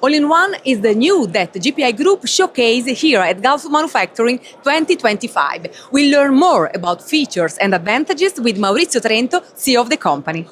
All-in-one is the new that GPI Group showcased here at Gulfood Manufacturing 2025. We'll learn more about features and advantages with Maurizio Trento, CEO of the company.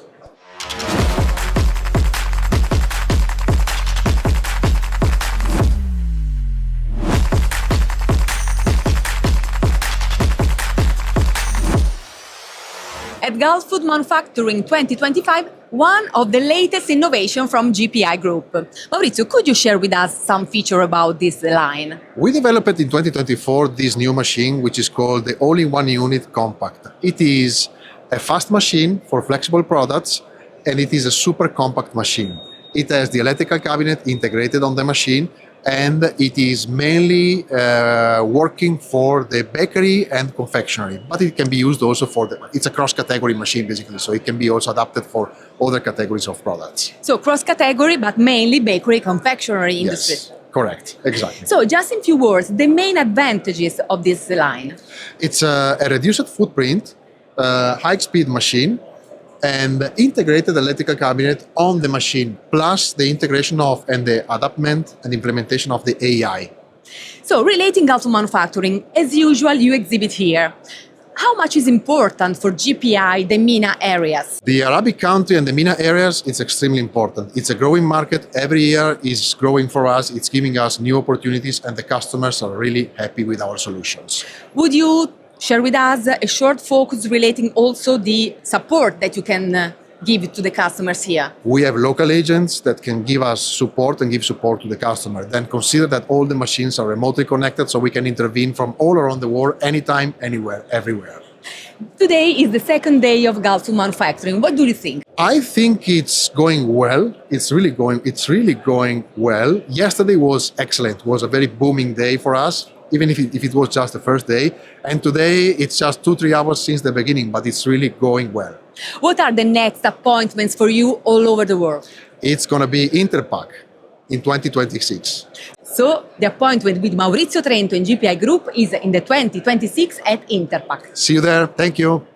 At Gulfood Manufacturing 2025, one of the latest innovations from GPI Group. Maurizio, could you share with us some feature about this line? We developed in 2024 this new machine, which is called the All-in-One Unit Compact. It is a fast machine for flexible products, and it is a super compact machine. It has the electrical cabinet integrated on the machine, and it is mainly working for the bakery and confectionery, but it can be used also it's a cross-category machine basically, so it can be also adapted for other categories of products. So cross-category, but mainly bakery, confectionery industry. Yes, correct, exactly. So just in few words, the main advantages of this line? It's a reduced footprint, high-speed machine, and integrated electrical cabinet on the machine, plus the integration of and the adaptation and implementation of the AI. So relating Gulfood Manufacturing, as usual, you exhibit here. How much is important for GPI, the MENA areas? The Arabic country and the MENA areas, it's extremely important. It's a growing market. Every year is growing for us. It's giving us new opportunities, and the customers are really happy with our solutions. Would you share with us a short focus relating also the support that you can give to the customers here? We have local agents that can give us support and give support to the customer. Then consider that all the machines are remotely connected, so we can intervene from all around the world, anytime, anywhere, everywhere. Today is the second day of Gulfood Manufacturing. What do you think? I think it's going well. It's really going well. Yesterday was excellent. It was a very booming day for us, even if it was just the first day. And today it's just 2-3 hours since the beginning, but it's really going well. What are the next appointments for you all over the world? It's going to be Interpack in 2026. So the appointment with Maurizio Trento and GPI Group is in the 2026 at Interpack. See you there. Thank you.